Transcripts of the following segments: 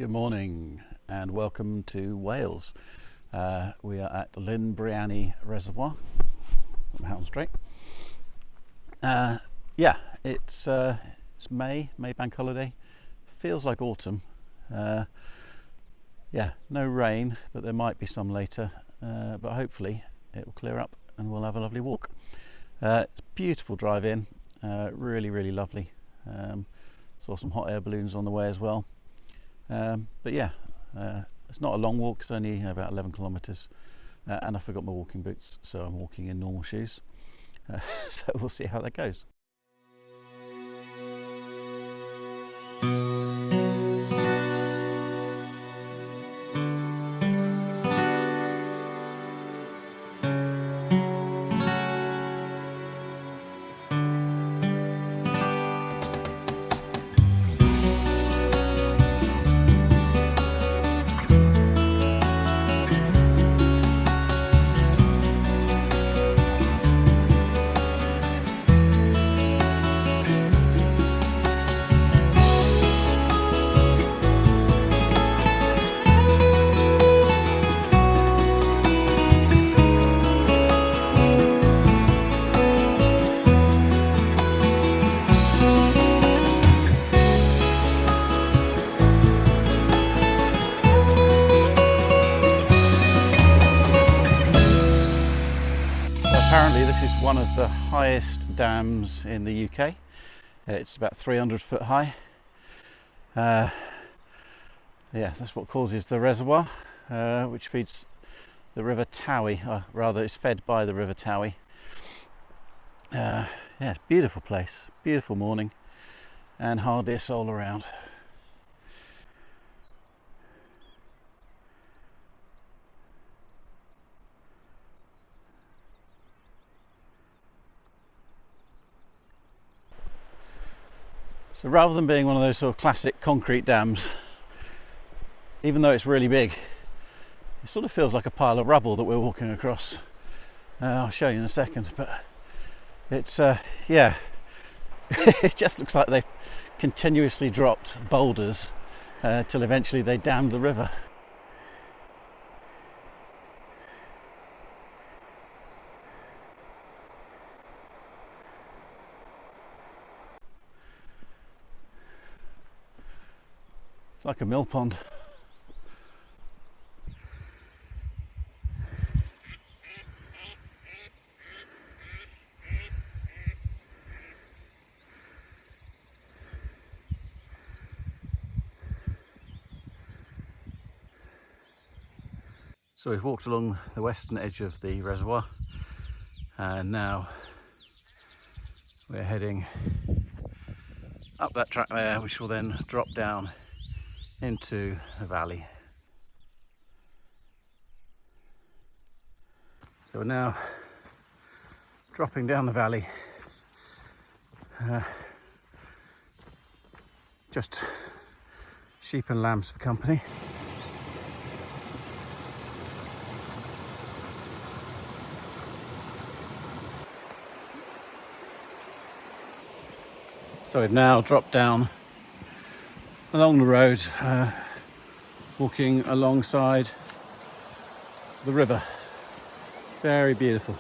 Good morning and welcome to Wales. We are at the Llyn Brianne Reservoir on Houghton Strait. Yeah, it's May bank holiday. Feels like autumn. Yeah, no rain, but there might be some later. But hopefully it will clear up and we'll have a lovely walk. It's a beautiful drive in, really lovely. Saw some hot air balloons on the way as well. But yeah, it's not a long walk, it's only about 11 kilometres, and I forgot my walking boots, so I'm walking in normal shoes. So we'll see how that goes. Apparently this is one of the highest dams in the UK. It's about 300 foot high. Yeah, that's what causes the reservoir, which feeds the River Towey, or rather it's fed by the River Towey. Yeah, it's a beautiful place, beautiful morning, and hardly a soul around. So rather than being one of those sort of classic concrete dams, even though it's really big, it sort of feels like a pile of rubble that we're walking across. I'll show you in a second, but it's yeah, it just looks like they've continuously dropped boulders till eventually they dammed the river. It's like a mill pond. So we've walked along the western edge of the reservoir, and now we're heading up that track there, which will then drop down into a valley. So we're now dropping down the valley, just sheep and lambs for company. So we've now dropped down along the road, walking alongside the river. Very beautiful.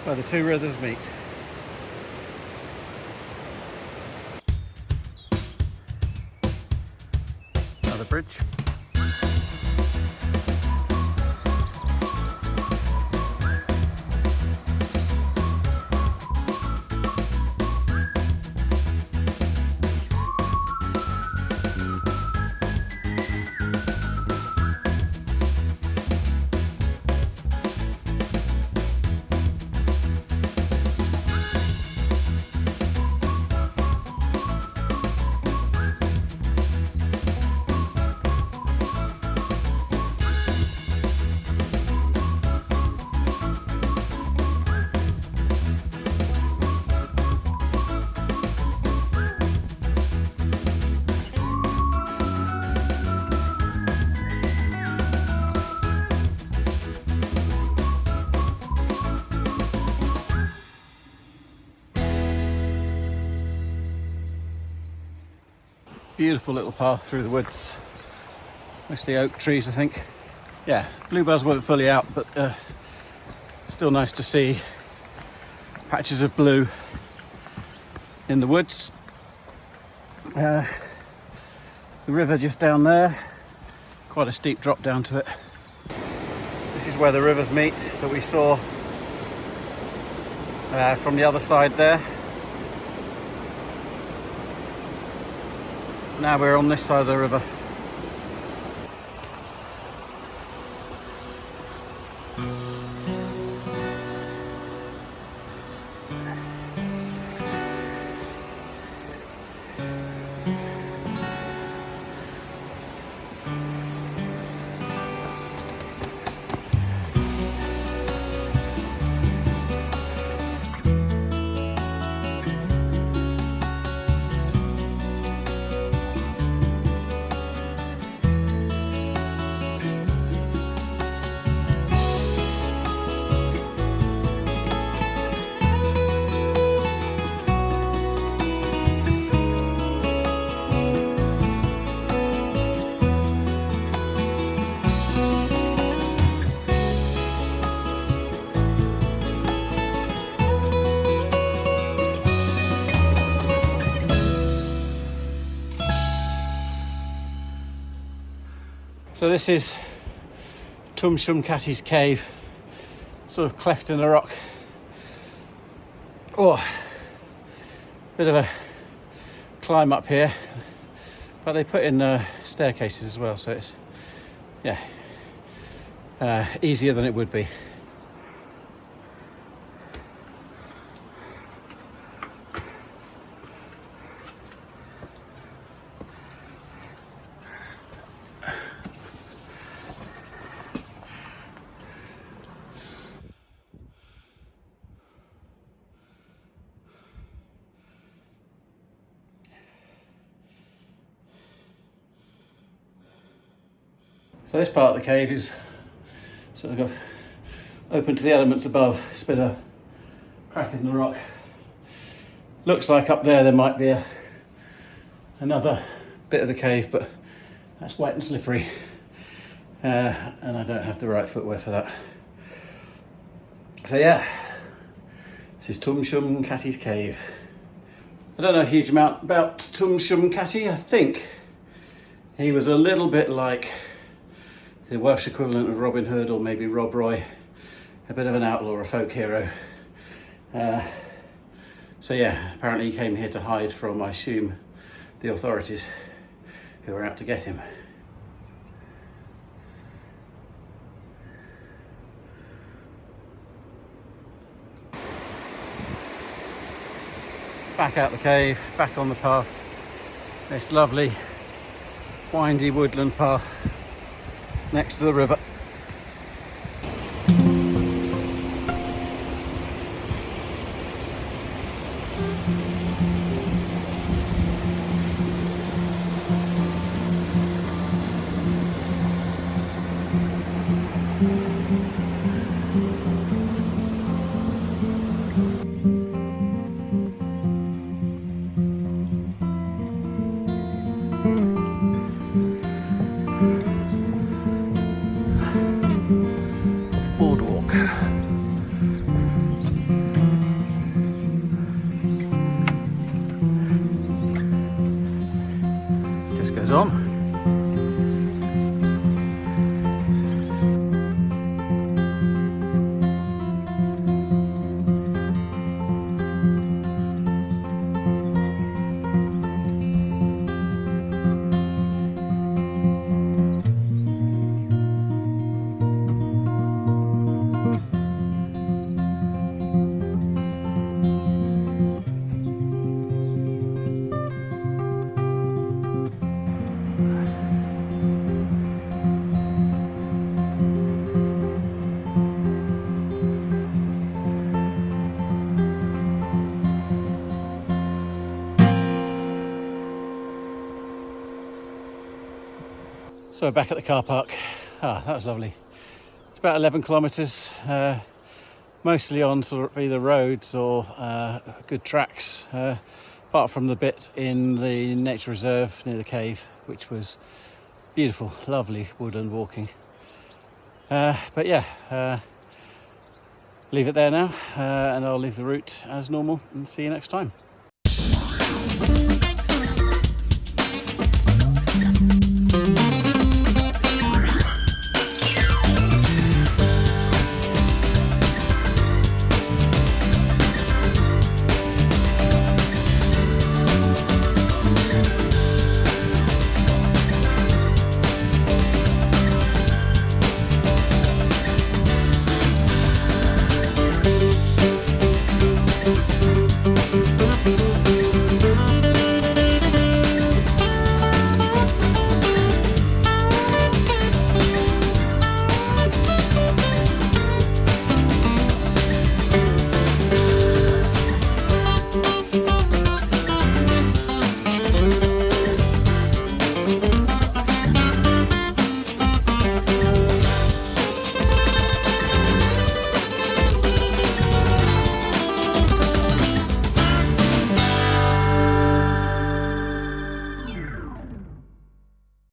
Where the two rivers meet. another bridge. Beautiful little path through the woods, mostly oak trees I think. Yeah, bluebells weren't fully out, but still nice to see patches of blue in the woods. The river just down there, quite a steep drop down to it. This is where the rivers meet that we saw from the other side there. Now we're on this side of the river. So this is Twm Sion Cati's cave, sort of cleft in the rock. Oh, bit of a climb up here, but they put in staircases as well, so it's, yeah, easier than it would be. So this part of the cave is sort of open to the elements above. It's a bit of a crack in the rock. Looks like up there might be another bit of the cave, but that's wet and slippery. And I don't have the right footwear for that. So yeah, this is Twm Sion Cati's cave. I don't know a huge amount about Twm Sion Cati. I think he was a little bit like the Welsh equivalent of Robin Hood, or maybe Rob Roy, a bit of an outlaw, a folk hero. So yeah, apparently he came here to hide from, I assume, the authorities who were out to get him. Back out the cave, back on the path. This lovely windy woodland path next to the river. On. So we're back at the car park. That was lovely. It's about 11 kilometres, mostly on sort of either roads or good tracks, apart from the bit in the nature reserve near the cave, which was beautiful, lovely woodland walking. But yeah, leave it there now, and I'll leave the route as normal and see you next time.